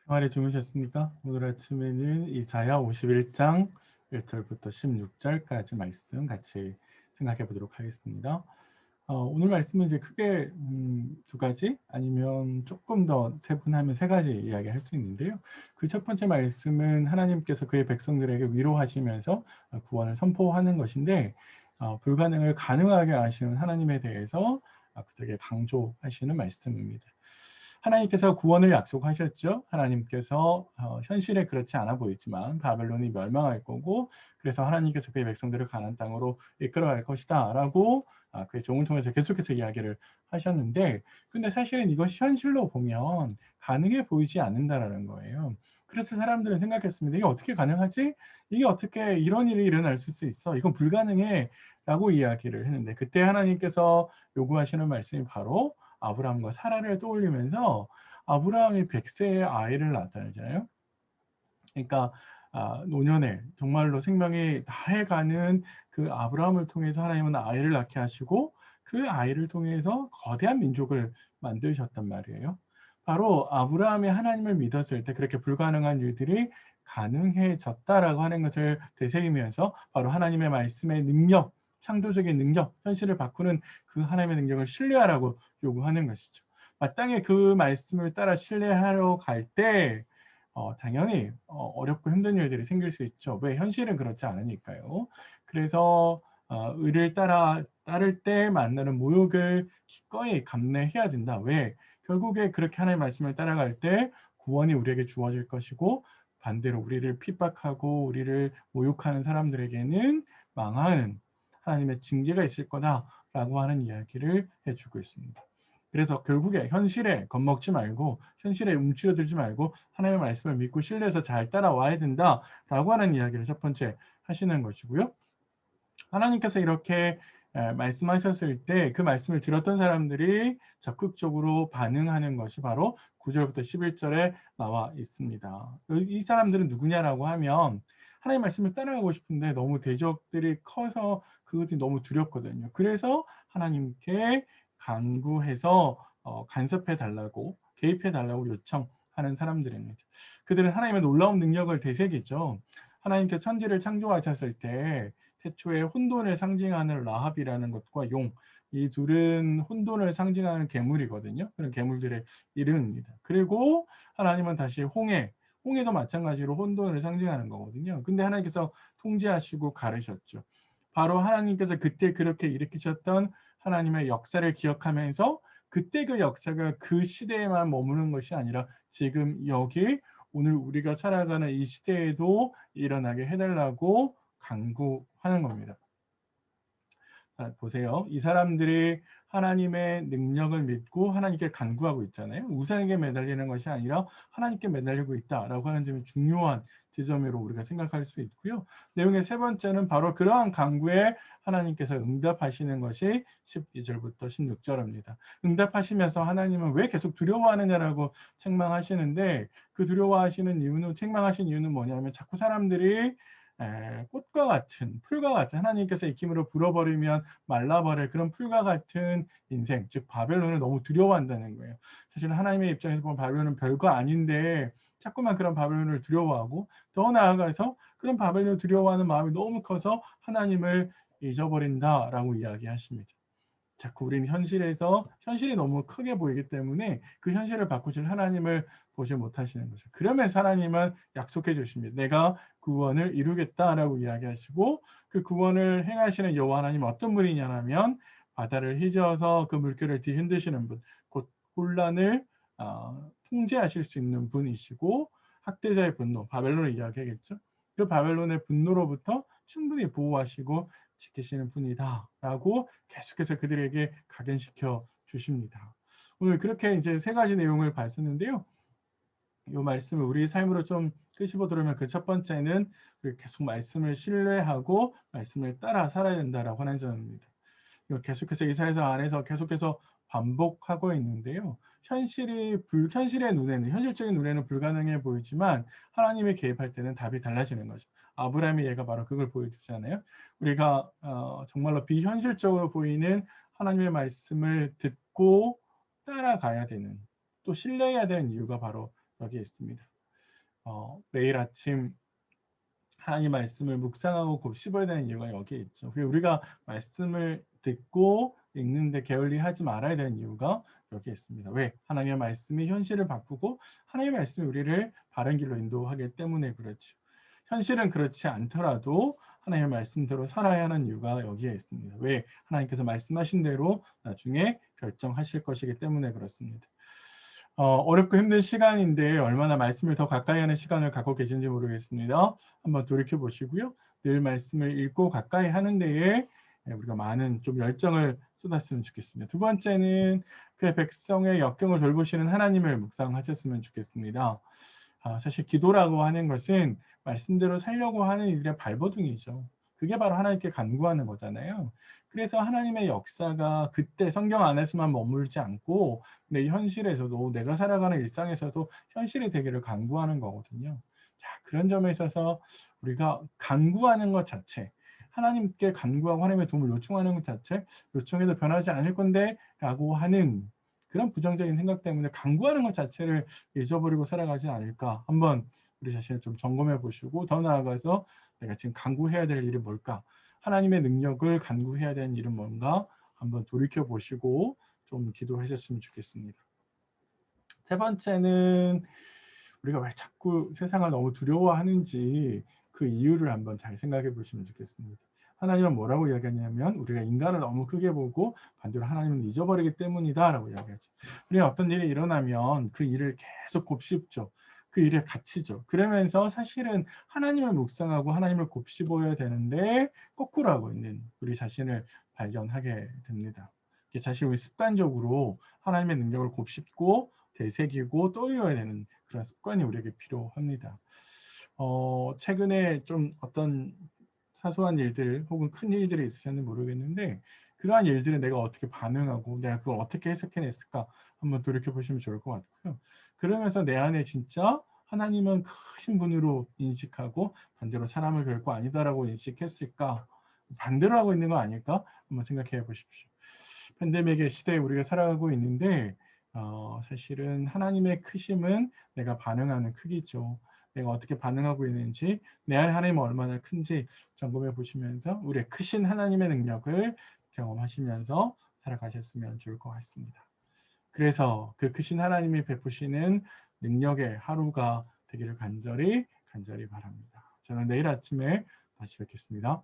평안히 주무셨습니까? 오늘 아침에는 이사야 51장 1절부터 16절까지 말씀 같이 생각해 보도록 하겠습니다. 오늘 말씀은 이제 크게 두 가지 아니면 조금 더 세분하면 세 가지 이야기할 수 있는데요. 그 첫 번째 말씀은 하나님께서 그의 백성들에게 위로하시면서 구원을 선포하는 것인데 불가능을 가능하게 하시는 하나님에 대해서 그들에게 강조하시는 말씀입니다. 하나님께서 구원을 약속하셨죠. 하나님께서 현실에 그렇지 않아 보이지만 바벨론이 멸망할 거고 그래서 하나님께서 그의 백성들을 가나안 땅으로 이끌어갈 것이다 라고 그의 종을 통해서 계속해서 이야기를 하셨는데 근데 사실은 이것이 현실로 보면 가능해 보이지 않는다라는 거예요. 그래서 사람들은 생각했습니다. 이게 어떻게 가능하지? 이게 어떻게 이런 일이 일어날 수 있어? 이건 불가능해 라고 이야기를 했는데 그때 하나님께서 요구하시는 말씀이 바로 아브라함과 사라를 떠올리면서 아브라함이 100세의 아이를 낳았잖아요. 그러니까 노년에 정말로 생명이 다해가는 그 아브라함을 통해서 하나님은 아이를 낳게 하시고 그 아이를 통해서 거대한 민족을 만드셨단 말이에요. 바로 아브라함이 하나님을 믿었을 때 그렇게 불가능한 일들이 가능해졌다라고 하는 것을 되새기면서 바로 하나님의 말씀의 능력, 창조적인 능력, 현실을 바꾸는 그 하나님의 능력을 신뢰하라고 요구하는 것이죠. 마땅히 그 말씀을 따라 신뢰하러 갈때 당연히 어렵고 힘든 일들이 생길 수 있죠. 왜? 현실은 그렇지 않으니까요. 그래서 의를 따를 때 만나는 모욕을 기꺼이 감내해야 된다. 왜? 결국에 그렇게 하나님의 말씀을 따라갈 때 구원이 우리에게 주어질 것이고 반대로 우리를 핍박하고 우리를 모욕하는 사람들에게는 망하는 하나님의 징계가 있을 거다라고 하는 이야기를 해주고 있습니다. 그래서 결국에 현실에 겁먹지 말고 현실에 움츠러들지 말고 하나님의 말씀을 믿고 신뢰해서 잘 따라와야 된다라고 하는 이야기를 첫 번째 하시는 것이고요. 하나님께서 이렇게 말씀하셨을 때 그 말씀을 들었던 사람들이 적극적으로 반응하는 것이 바로 9절부터 11절에 나와 있습니다. 이 사람들은 누구냐라고 하면 하나님의 말씀을 따라가고 싶은데 너무 대적들이 커서 그것이 너무 두렵거든요. 그래서 하나님께 간구해서 간섭해 달라고 개입해 달라고 요청하는 사람들입니다. 그들은 하나님의 놀라운 능력을 되새기죠. 하나님께서 천지를 창조하셨을 때 태초에 혼돈을 상징하는 라합이라는 것과 용, 이 둘은 혼돈을 상징하는 괴물이거든요. 그런 괴물들의 이름입니다. 그리고 하나님은 다시 홍해도 마찬가지로 혼돈을 상징하는 거거든요. 근데 하나님께서 통제하시고 가르셨죠. 바로 하나님께서 그때 그렇게 일으키셨던 하나님의 역사를 기억하면서 그때 그 역사가 그 시대에만 머무는 것이 아니라 지금 여기 오늘 우리가 살아가는 이 시대에도 일어나게 해달라고 강구하는 겁니다. 보세요. 이 사람들이 하나님의 능력을 믿고 하나님께 간구하고 있잖아요. 우상에게 매달리는 것이 아니라 하나님께 매달리고 있다라고 하는 점이 중요한 지점으로 우리가 생각할 수 있고요. 내용의 세 번째는 바로 그러한 간구에 하나님께서 응답하시는 것이 12절부터 16절입니다. 응답하시면서 하나님은 왜 계속 두려워하느냐라고 책망하시는데 그 두려워하시는 이유는 책망하신 이유는 뭐냐면 자꾸 사람들이 꽃과 같은 풀과 같은 하나님께서 익힘으로 불어버리면 말라버릴 그런 풀과 같은 인생 즉 바벨론을 너무 두려워한다는 거예요. 사실 하나님의 입장에서 보면 바벨론은 별거 아닌데 자꾸만 그런 바벨론을 두려워하고 더 나아가서 그런 바벨론을 두려워하는 마음이 너무 커서 하나님을 잊어버린다라고 이야기하십니다. 자꾸 우리는 현실이 너무 크게 보이기 때문에 그 현실을 바꾸실 하나님을 보지 못하시는 거죠. 그러면서 하나님은 약속해 주십니다. 내가 구원을 이루겠다라고 이야기하시고 그 구원을 행하시는 여호와 하나님 어떤 분이냐면 바다를 휘저어서 그 물결을 뒤흔드시는 분, 곧 혼란을 통제하실 수 있는 분이시고 학대자의 분노, 바벨론을 이야기하겠죠. 그 바벨론의 분노로부터 충분히 보호하시고 지키시는 분이다라고 계속해서 그들에게 각인시켜 주십니다. 오늘 그렇게 이제 세 가지 내용을 봤었는데요. 이 말씀을 우리 삶으로 좀 끄집어들으면 그 첫 번째는 계속 말씀을 신뢰하고 말씀을 따라 살아야 된다라고 하는 점입니다. 계속해서 이사야서 안에서 계속해서 반복하고 있는데요. 현실적인 눈에는 불가능해 보이지만 하나님이 개입할 때는 답이 달라지는 거죠. 아브라함의 예가 바로 그걸 보여주잖아요. 우리가 정말로 비현실적으로 보이는 하나님의 말씀을 듣고 따라가야 되는 또 신뢰해야 되는 이유가 바로 여기에 있습니다. 매일 아침 하나님 말씀을 묵상하고 곱씹어야 되는 이유가 여기에 있죠. 그리고 우리가 말씀을 듣고 읽는데 게을리하지 말아야 되는 이유가 여기에 있습니다. 왜? 하나님의 말씀이 현실을 바꾸고 하나님의 말씀이 우리를 바른 길로 인도하기 때문에 그렇죠. 현실은 그렇지 않더라도 하나님의 말씀대로 살아야 하는 이유가 여기에 있습니다. 왜? 하나님께서 말씀하신 대로 나중에 결정하실 것이기 때문에 그렇습니다. 어렵고 힘든 시간인데 얼마나 말씀을 더 가까이 하는 시간을 갖고 계신지 모르겠습니다. 한번 돌이켜 보시고요. 늘 말씀을 읽고 가까이 하는 데에 우리가 많은 좀 열정을 쏟았으면 좋겠습니다. 두 번째는 그 백성의 역경을 돌보시는 하나님을 묵상하셨으면 좋겠습니다. 사실 기도라고 하는 것은 말씀대로 살려고 하는 이들의 발버둥이죠. 그게 바로 하나님께 간구하는 거잖아요. 그래서 하나님의 역사가 그때 성경 안에서만 머물지 않고 내 현실에서도 내가 살아가는 일상에서도 현실이 되기를 간구하는 거거든요. 자, 그런 점에 있어서 우리가 간구하는 것 자체, 하나님께 간구하고 하나님의 도움을 요청하는 것 자체, 요청해도 변하지 않을 건데 라고 하는 그런 부정적인 생각 때문에 간구하는 것 자체를 잊어버리고 살아가지 않을까. 한번 우리 자신을 좀 점검해 보시고 더 나아가서 내가 지금 간구해야 될 일이 뭘까? 하나님의 능력을 간구해야 되는 일은 뭔가? 한번 돌이켜 보시고 좀 기도하셨으면 좋겠습니다. 세 번째는 우리가 왜 자꾸 세상을 너무 두려워하는지 그 이유를 한번 잘 생각해 보시면 좋겠습니다. 하나님은 뭐라고 이야기하냐면 우리가 인간을 너무 크게 보고 반대로 하나님을 잊어버리기 때문이다라고 이야기하죠. 우리가 어떤 일이 일어나면 그 일을 계속 곱씹죠. 그 일에 갇히죠. 그러면서 사실은 하나님을 묵상하고 하나님을 곱씹어야 되는데 거꾸로 하고 있는 우리 자신을 발견하게 됩니다. 사실 우리 습관적으로 하나님의 능력을 곱씹고 되새기고 떠올려야 되는 그런 습관이 우리에게 필요합니다. 최근에 좀 어떤 사소한 일들 혹은 큰 일들이 있으셨는지 모르겠는데 그러한 일들에 내가 어떻게 반응하고 내가 그걸 어떻게 해석해냈을까 한번 돌이켜보시면 좋을 것 같고요. 그러면서 내 안에 진짜 하나님은 크신 분으로 인식하고 반대로 사람을 별거 아니다라고 인식했을까? 반대로 하고 있는 거 아닐까? 한번 생각해 보십시오. 팬데믹의 시대에 우리가 살아가고 있는데 사실은 하나님의 크심은 내가 반응하는 크기죠. 내가 어떻게 반응하고 있는지 내 안에 하나님은 얼마나 큰지 점검해 보시면서 우리의 크신 하나님의 능력을 경험하시면서 살아가셨으면 좋을 것 같습니다. 그래서 그 크신 하나님이 베푸시는 능력의 하루가 되기를 간절히 바랍니다. 저는 내일 아침에 다시 뵙겠습니다.